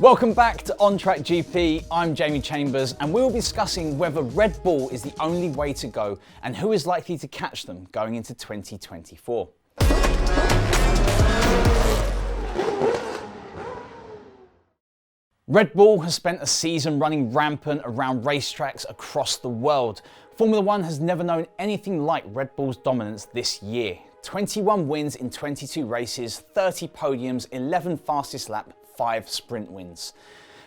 Welcome back to On Track GP. I'm Jamie Chambers, and we will be discussing whether Red Bull is the only way to go and who is likely to catch them going into 2024. Red Bull has spent a season running rampant around racetracks across the world. Formula One has never known anything like Red Bull's dominance this year. 21 wins in 22 races, 30 podiums, 11 fastest lap, 5 sprint wins.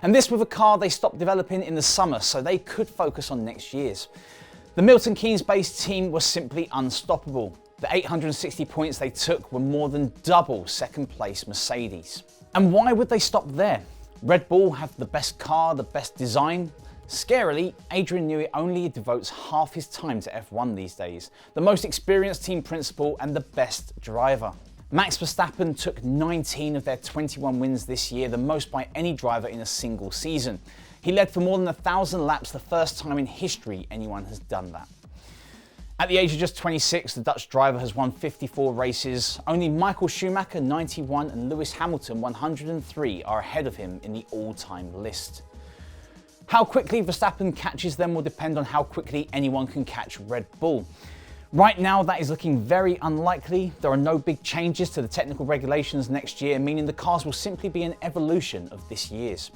And this with a car they stopped developing in the summer, so they could focus on next year's. The Milton Keynes-based team was simply unstoppable. The 860 points they took were more than double second place Mercedes. And why would they stop there? Red Bull have the best car, the best design. Scarily, Adrian Newey only devotes half his time to F1 these days, the most experienced team principal and the best driver. Max Verstappen took 19 of their 21 wins this year, the most by any driver in a single season. He led for more than 1,000 laps, the first time in history anyone has done that. At the age of just 26, the Dutch driver has won 54 races. Only Michael Schumacher, 91, and Lewis Hamilton, 103, are ahead of him in the all-time list. How quickly Verstappen catches them will depend on how quickly anyone can catch Red Bull. Right now, that is looking very unlikely. There are no big changes to the technical regulations next year, meaning the cars will simply be an evolution of this year's.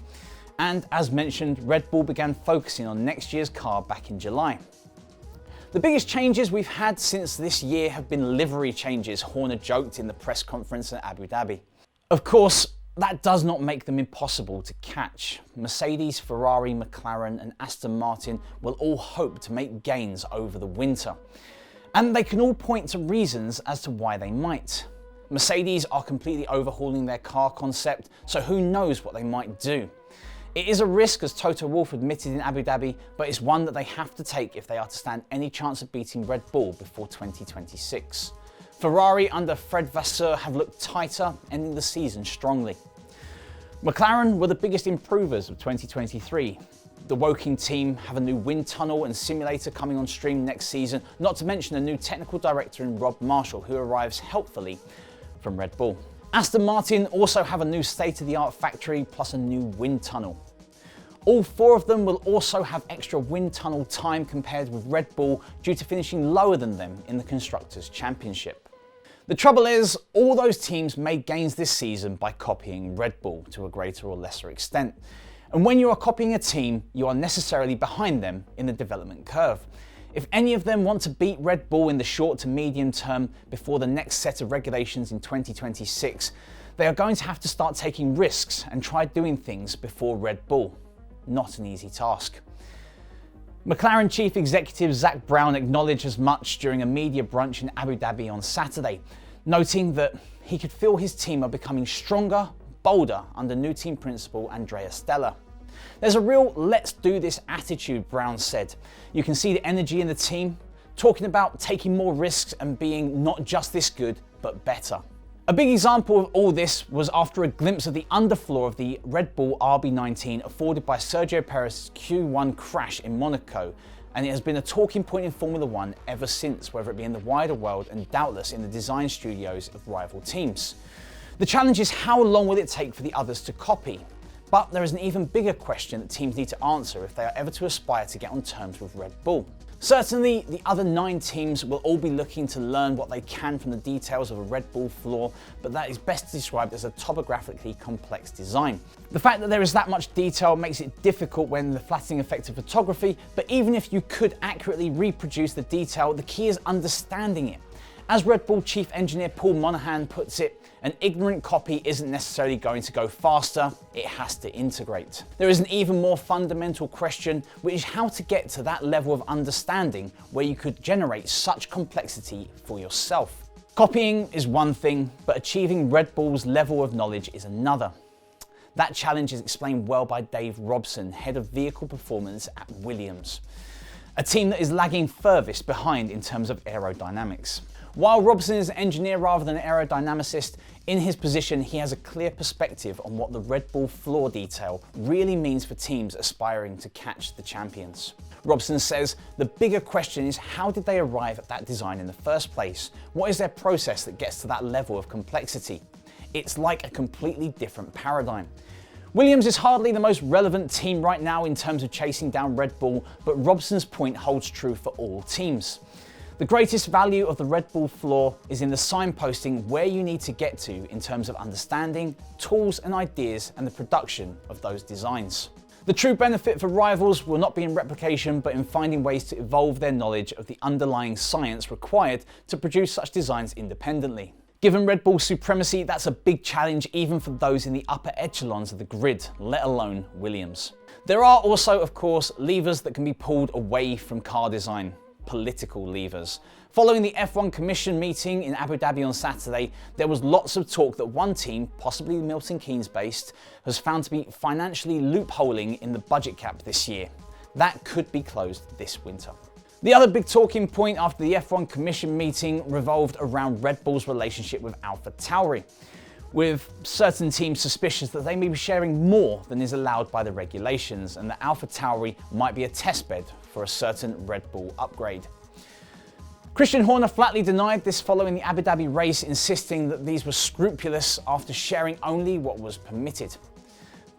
And as mentioned, Red Bull began focusing on next year's car back in July. The biggest changes we've had since this year have been livery changes, Horner joked in the press conference at Abu Dhabi. Of course, that does not make them impossible to catch. Mercedes, Ferrari, McLaren and Aston Martin will all hope to make gains over the winter. And they can all point to reasons as to why they might. Mercedes are completely overhauling their car concept, so who knows what they might do. It is a risk, as Toto Wolff admitted in Abu Dhabi, but it's one that they have to take if they are to stand any chance of beating Red Bull before 2026. Ferrari under Fred Vasseur have looked tighter, ending the season strongly. McLaren were the biggest improvers of 2023. The Woking team have a new wind tunnel and simulator coming on stream next season, not to mention a new technical director in Rob Marshall, who arrives helpfully from Red Bull. Aston Martin also have a new state-of-the-art factory plus a new wind tunnel. All 4 of them will also have extra wind tunnel time compared with Red Bull due to finishing lower than them in the Constructors' Championship. The trouble is, all those teams made gains this season by copying Red Bull to a greater or lesser extent. And when you are copying a team, you are necessarily behind them in the development curve. If any of them want to beat Red Bull in the short to medium term before the next set of regulations in 2026, they are going to have to start taking risks and try doing things before Red Bull. Not an easy task. McLaren Chief Executive Zak Brown acknowledged as much during a media brunch in Abu Dhabi on Saturday, noting that he could feel his team are becoming stronger, bolder under new team principal Andrea Stella. There's a real let's do this attitude, Brown said. You can see the energy in the team, talking about taking more risks and being not just this good, but better. A big example of all this was after a glimpse of the underfloor of the Red Bull RB19 afforded by Sergio Perez's Q1 crash in Monaco, and it has been a talking point in Formula One ever since, whether it be in the wider world and doubtless in the design studios of rival teams. The challenge is how long will it take for the others to copy? But there is an even bigger question that teams need to answer if they are ever to aspire to get on terms with Red Bull. Certainly, the other 9 teams will all be looking to learn what they can from the details of a Red Bull floor, but that is best described as a topographically complex design. The fact that there is that much detail makes it difficult when the flattening effect of photography, but even if you could accurately reproduce the detail, the key is understanding it. As Red Bull Chief Engineer Paul Monahan puts it, an ignorant copy isn't necessarily going to go faster, it has to integrate. There is an even more fundamental question, which is how to get to that level of understanding where you could generate such complexity for yourself. Copying is one thing, but achieving Red Bull's level of knowledge is another. That challenge is explained well by Dave Robson, Head of Vehicle Performance at Williams, a team that is lagging furthest behind in terms of aerodynamics. While Robson is an engineer rather than an aerodynamicist, in his position he has a clear perspective on what the Red Bull floor detail really means for teams aspiring to catch the champions. Robson says the bigger question is, how did they arrive at that design in the first place? What is their process that gets to that level of complexity? It's like a completely different paradigm. Williams is hardly the most relevant team right now in terms of chasing down Red Bull, but Robson's point holds true for all teams. The greatest value of the Red Bull floor is in the signposting where you need to get to in terms of understanding, tools and ideas and the production of those designs. The true benefit for rivals will not be in replication, but in finding ways to evolve their knowledge of the underlying science required to produce such designs independently. Given Red Bull's supremacy, that's a big challenge even for those in the upper echelons of the grid, let alone Williams. There are also, of course, levers that can be pulled away from car design. Political levers. Following the F1 Commission meeting in Abu Dhabi on Saturday, there was lots of talk that one team, possibly Milton Keynes based, has found to be financially loopholing in the budget cap this year. That could be closed this winter. The other big talking point after the F1 Commission meeting revolved around Red Bull's relationship with AlphaTauri, with certain teams suspicious that they may be sharing more than is allowed by the regulations and that AlphaTauri might be a testbed for a certain Red Bull upgrade. Christian Horner flatly denied this following the Abu Dhabi race, insisting that these were scrupulous after sharing only what was permitted.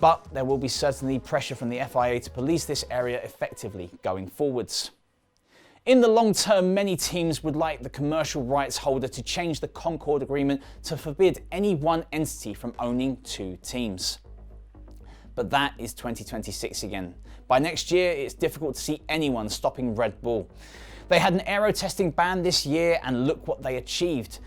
But there will be certainly pressure from the FIA to police this area effectively going forwards. In the long term, many teams would like the commercial rights holder to change the Concord Agreement to forbid any one entity from owning two teams. But that is 2026 again. By next year, it's difficult to see anyone stopping Red Bull. They had an aero testing ban this year and look what they achieved.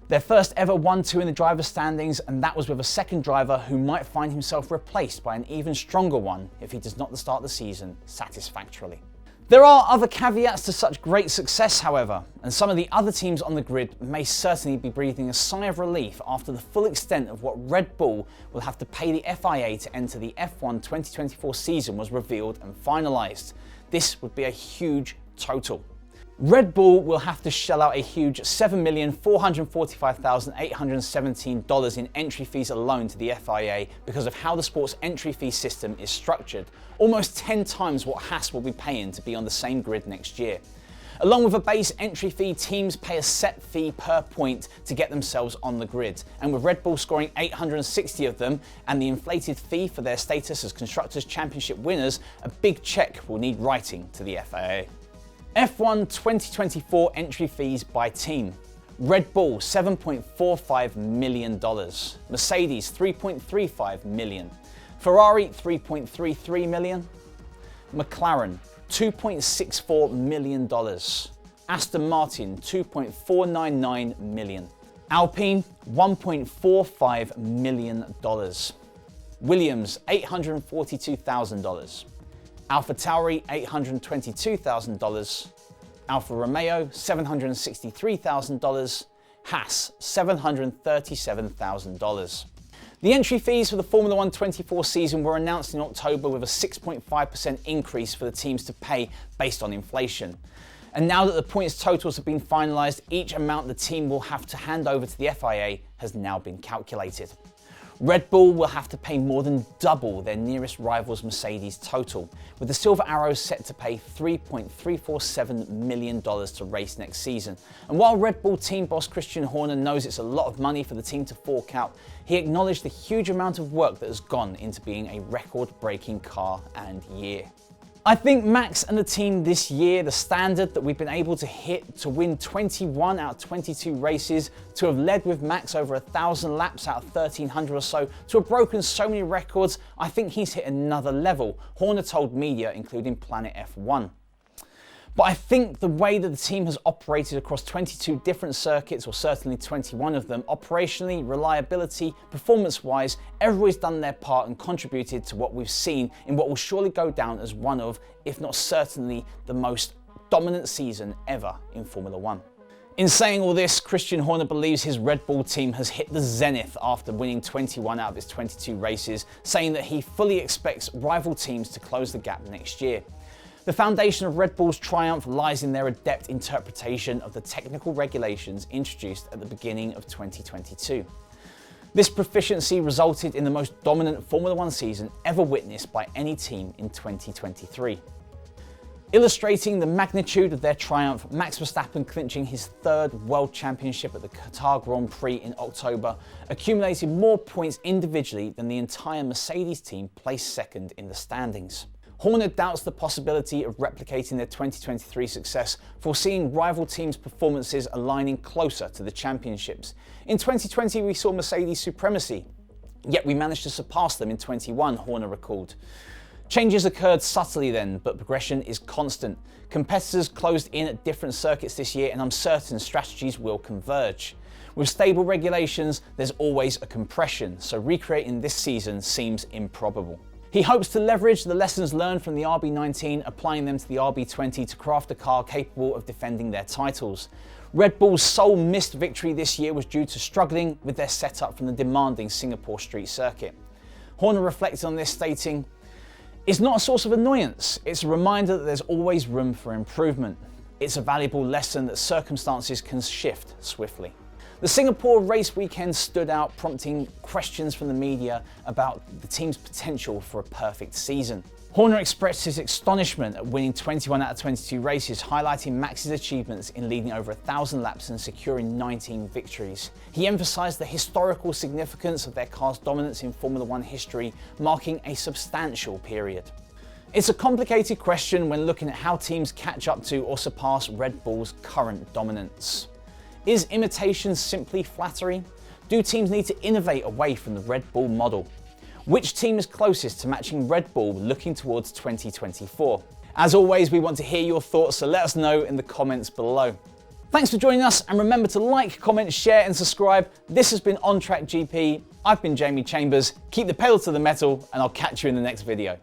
Their first ever 1-2 in the driver's standings, and that was with a second driver who might find himself replaced by an even stronger one if he does not start the season satisfactorily. There are other caveats to such great success, however, and some of the other teams on the grid may certainly be breathing a sigh of relief after the full extent of what Red Bull will have to pay the FIA to enter the F1 2024 season was revealed and finalised. This would be a huge total. Red Bull will have to shell out a huge $7,445,817 in entry fees alone to the FIA because of how the sport's entry fee system is structured, almost 10 times what Haas will be paying to be on the same grid next year. Along with a base entry fee, teams pay a set fee per point to get themselves on the grid, and with Red Bull scoring 860 of them and the inflated fee for their status as Constructors' Championship winners, a big check will need writing to the FIA. F1 2024 entry fees by team. Red Bull $7.45 million, Mercedes $3.35 million, Ferrari $3.33 million, McLaren $2.64 million, Aston Martin $2.499 million, Alpine $1.45 million, Williams $842,000, AlphaTauri $822,000, Alfa Romeo $763,000, Haas $737,000. The entry fees for the Formula 1 24 season were announced in October with a 6.5% increase for the teams to pay based on inflation. And now that the points totals have been finalised, each amount the team will have to hand over to the FIA has now been calculated. Red Bull will have to pay more than double their nearest rivals Mercedes total, with the Silver Arrows set to pay $3.347 million to race next season. And while Red Bull team boss Christian Horner knows it's a lot of money for the team to fork out, he acknowledged the huge amount of work that has gone into being a record-breaking car and year. I think Max and the team this year, the standard that we've been able to hit to win 21 out of 22 races, to have led with Max over 1,000 laps out of 1,300 or so, to have broken so many records, I think he's hit another level, Horner told media, including Planet F1. But I think the way that the team has operated across 22 different circuits, or certainly 21 of them, operationally, reliability, performance-wise, everybody's done their part and contributed to what we've seen in what will surely go down as one of, if not certainly, the most dominant season ever in Formula 1. In saying all this, Christian Horner believes his Red Bull team has hit the zenith after winning 21 out of its 22 races, saying that he fully expects rival teams to close the gap next year. The foundation of Red Bull's triumph lies in their adept interpretation of the technical regulations introduced at the beginning of 2022. This proficiency resulted in the most dominant Formula 1 season ever witnessed by any team in 2023. Illustrating the magnitude of their triumph, Max Verstappen clinching his third World Championship at the Qatar Grand Prix in October, accumulated more points individually than the entire Mercedes team placed second in the standings. Horner doubts the possibility of replicating their 2023 success, foreseeing rival teams' performances aligning closer to the championships. In 2020 we saw Mercedes supremacy, yet we managed to surpass them in 21, Horner recalled. Changes occurred subtly then, but progression is constant. Competitors closed in at different circuits this year, and I'm certain strategies will converge. With stable regulations, there's always a compression, so recreating this season seems improbable. He hopes to leverage the lessons learned from the RB19, applying them to the RB20 to craft a car capable of defending their titles. Red Bull's sole missed victory this year was due to struggling with their setup from the demanding Singapore street circuit. Horner reflected on this, stating, "It's not a source of annoyance, it's a reminder that there's always room for improvement. It's a valuable lesson that circumstances can shift swiftly." The Singapore race weekend stood out, prompting questions from the media about the team's potential for a perfect season. Horner expressed his astonishment at winning 21 out of 22 races, highlighting Max's achievements in leading over 1,000 laps and securing 19 victories. He emphasised the historical significance of their car's dominance in Formula One history, marking a substantial period. It's a complicated question when looking at how teams catch up to or surpass Red Bull's current dominance. Is imitation simply flattery? Do teams need to innovate away from the Red Bull model? Which team is closest to matching Red Bull looking towards 2024? As always, we want to hear your thoughts, so let us know in the comments below. Thanks for joining us, and remember to like, comment, share and subscribe. This has been On Track GP. I've been Jamie Chambers. Keep the pedal to the metal, and I'll catch you in the next video.